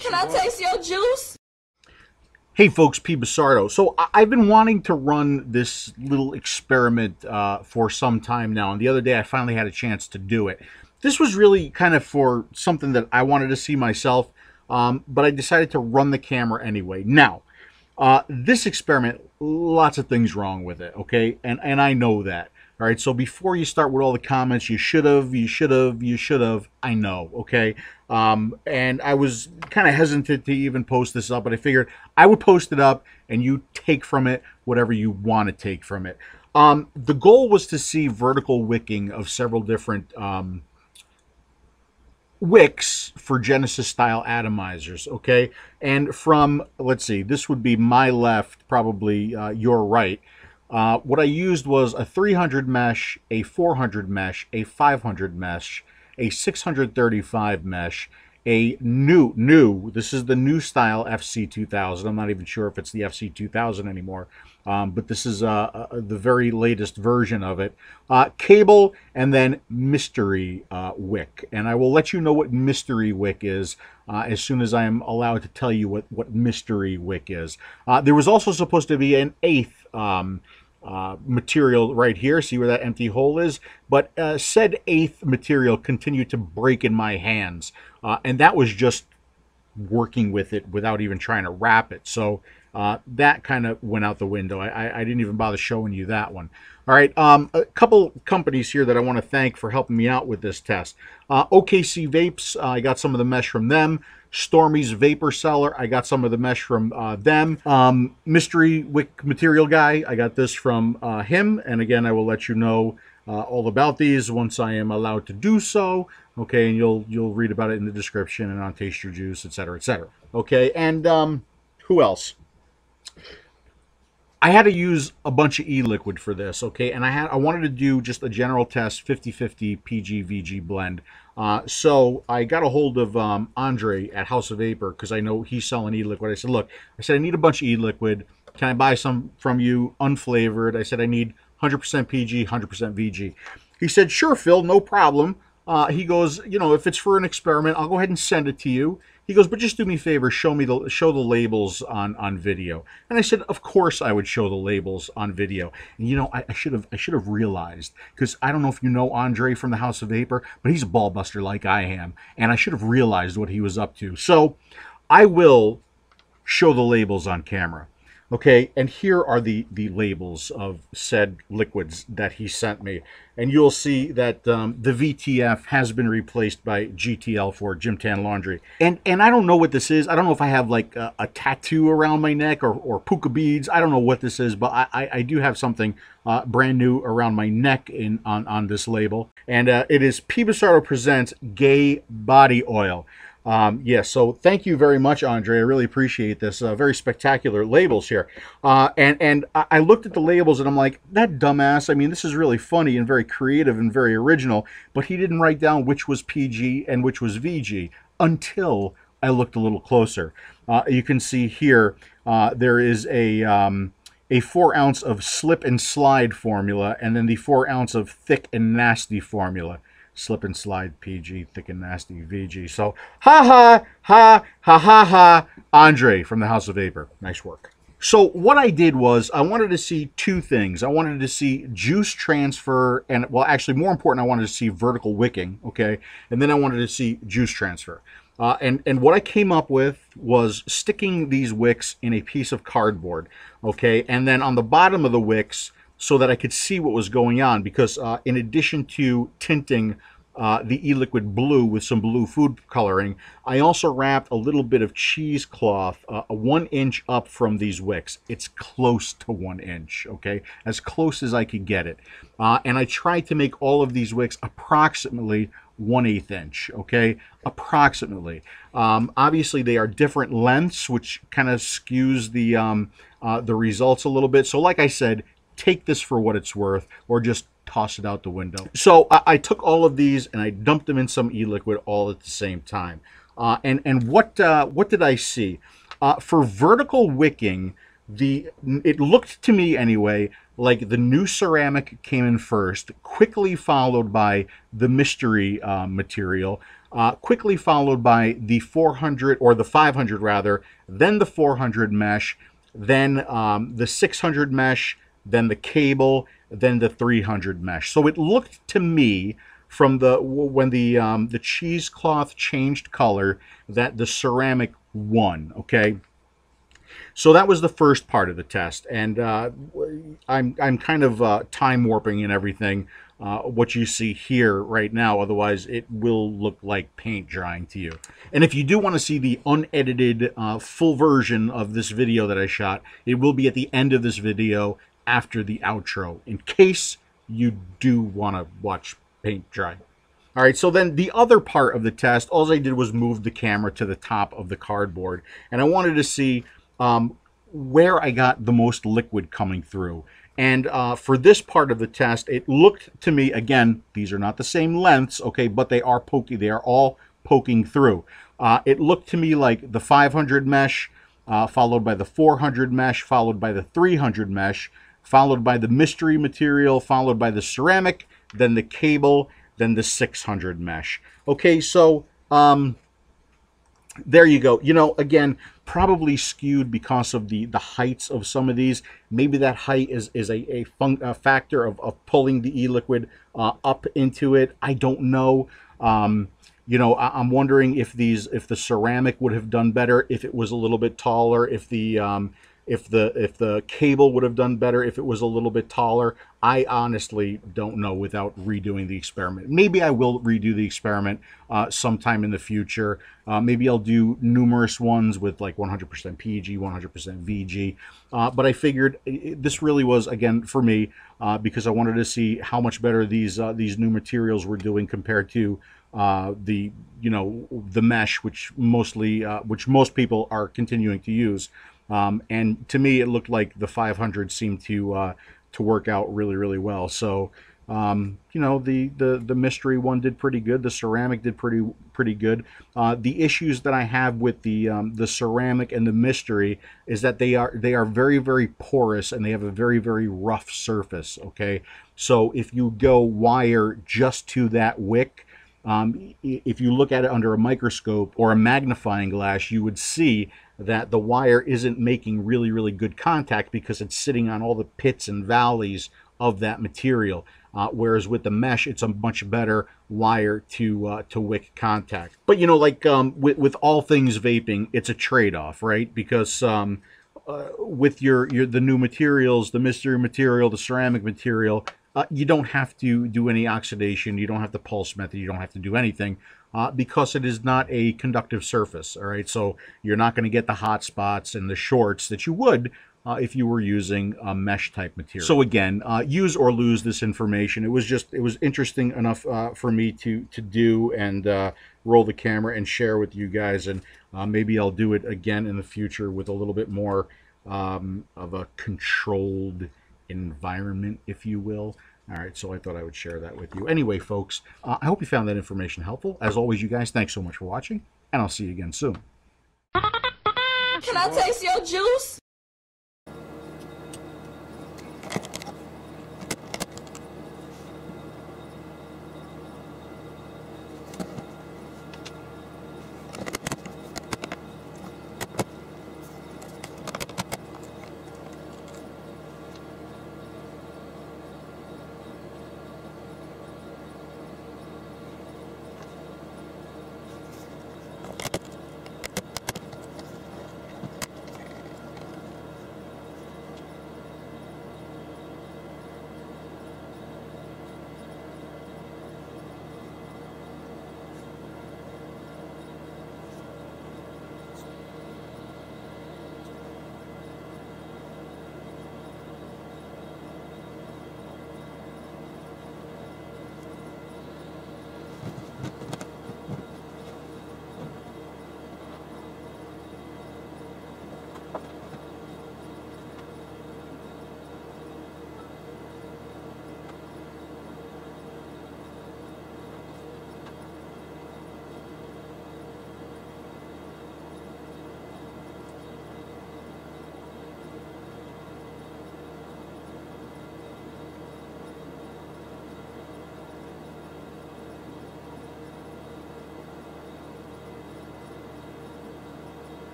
Can I taste your juice? Hey folks, PBusardo. So I've been wanting to run this little experiment for some time now, and the other day I finally had a chance to do it. This was really kind of for something that I wanted to see myself, but I decided to run the camera anyway. Now, this experiment, lots of things wrong with it, okay? And I know that. All right, so before you start with all the comments, you should have, you should have, you should have, I know, okay? And I was kind of hesitant to even post this up, but I figured I would post it up and you take from it whatever you want to take from it. The goal was to see vertical wicking of several different wicks for Genesis style atomizers, okay? And from, let's see, this would be my left, probably your right. What I used was a 300 mesh, a 400 mesh, a 500 mesh, a 635 mesh, a new, this is the new style FC2000. I'm not even sure if it's the FC2000 anymore, but this is the very latest version of it. Cable, and then mystery wick. And I will let you know what mystery wick is as soon as I am allowed to tell you what mystery wick is. There was also supposed to be an eighth material right here. See where that empty hole is? But said eighth material continued to break in my hands. And that was just working with it without even trying to wrap it. So that kind of went out the window. I didn't even bother showing you that one. All right, a couple companies here that I want to thank for helping me out with this test. OKC Vapes, I got some of the mesh from them. Stormy's Vapor Cellar, I got some of the mesh from them. Mystery Wick Material Guy, I got this from him. And again, I will let you know all about these once I am allowed to do so. Okay, and you'll read about it in the description and on Taste Your Juice, etc., etc. Okay, and who else? I had to use a bunch of e-liquid for this, okay? And I wanted to do just a general test, 50-50 PG-VG blend. So I got a hold of Andre at House of Vapor because I know he's selling e-liquid. I said, look, I need a bunch of e-liquid. Can I buy some from you unflavored? I said, I need 100% PG, 100% VG. He said, sure, Phil, no problem. He goes, you know, if it's for an experiment, I'll go ahead and send it to you. He goes, but just do me a favor, show the labels on video. And I said, of course I would show the labels on video. And you know, I should have realized, because I don't know if you know Andre from the House of Vapor, but he's a ball buster like I am, and I should have realized what he was up to. So I will show the labels on camera. Okay, and here are the labels of said liquids that he sent me. And you'll see that the VTF has been replaced by GTL for Gym Tan Laundry. And I don't know what this is. I don't know if I have like a tattoo around my neck or puka beads. I don't know what this is, but I do have something brand new around my neck on this label. And it is PBusardo Presents Gay Body Oil. Yes, so thank you very much, Andre. I really appreciate this. Very spectacular labels here. And I looked at the labels and I'm like, that dumbass, I mean, this is really funny and very creative and very original, but he didn't write down which was PG and which was VG until I looked a little closer. You can see here, there is a 4 ounce of slip and slide formula and then the 4 ounce of thick and nasty formula. Slip and slide PG, thick and nasty VG. So, ha, Andre from the House of Vapor. Nice work. So what I did was I wanted to see two things. I wanted to see juice transfer and, well, actually more important, I wanted to see vertical wicking, okay? And then I wanted to see juice transfer. And what I came up with was sticking these wicks in a piece of cardboard, okay? And then on the bottom of the wicks, so that I could see what was going on, because in addition to tinting the e-liquid blue with some blue food coloring, I also wrapped a little bit of cheesecloth 1 inch up from these wicks. It's close to 1 inch, okay? As close as I could get it. And I tried to make all of these wicks approximately 1/8 inch, okay? Approximately. Obviously, they are different lengths, which kind of skews the results a little bit. So like I said, take this for what it's worth, or just toss it out the window. So I took all of these and I dumped them in some e-liquid all at the same time. And what did I see? For vertical wicking, it looked to me anyway like the new ceramic came in first, quickly followed by the mystery material. quickly followed by the 400, or the 500 rather, then the 400 mesh, then the 600 mesh, then the cable, then the 300 mesh. So it looked to me from when the cheesecloth changed color that the ceramic won. Okay, so that was the first part of the test, and I'm kind of time warping and everything. What you see here right now, otherwise it will look like paint drying to you. And if you do want to see the unedited full version of this video that I shot, it will be at the end of this video after the outro, in case you do want to watch paint dry. All right, so then the other part of the test, all I did was move the camera to the top of the cardboard, and I wanted to see where I got the most liquid coming through. And for this part of the test, it looked to me, again, these are not the same lengths, okay, but they are poking, they are all poking through. It looked to me like the 500 mesh, followed by the 400 mesh, followed by the 300 mesh, followed by the mystery material, followed by the ceramic, then the cable, then the 600 mesh. Okay, so there you go. You know, again, probably skewed because of the heights of some of these. Maybe that height is a factor of pulling the e-liquid up into it. I don't know. You know, I'm wondering if the ceramic would have done better if it was a little bit taller, if the cable would have done better if it was a little bit taller. I honestly don't know without redoing the experiment. Maybe I will redo the experiment sometime in the future. Maybe I'll do numerous ones with like 100% PG, 100% VG. But I figured this really was, again, for me, because I wanted to see how much better these new materials were doing compared to the mesh, which most people are continuing to use. And to me, it looked like the 500 seemed to work out really, really well. So, you know, the mystery one did pretty good. The ceramic did pretty good. The issues that I have with the ceramic and the mystery is that they are very, very porous, and they have a very, very rough surface. Okay, so if you go wire just to that wick, if you look at it under a microscope or a magnifying glass, you would see that the wire isn't making really, really good contact because it's sitting on all the pits and valleys of that material. Whereas with the mesh, it's a much better wire to wick contact. But you know, like with all things vaping, it's a trade-off, right? Because with the new materials, the mystery material, the ceramic material, you don't have to do any oxidation. You don't have the pulse method. You don't have to do anything because it is not a conductive surface. All right, so you're not going to get the hot spots and the shorts that you would if you were using a mesh type material. So again, use or lose this information. It was interesting enough for me to do and roll the camera and share with you guys, and maybe I'll do it again in the future with a little bit more of a controlled environment, if you will. All right, so I thought I would share that with you. Anyway, folks, I hope you found that information helpful. As always, you guys, thanks so much for watching, and I'll see you again soon. Can I taste your juice?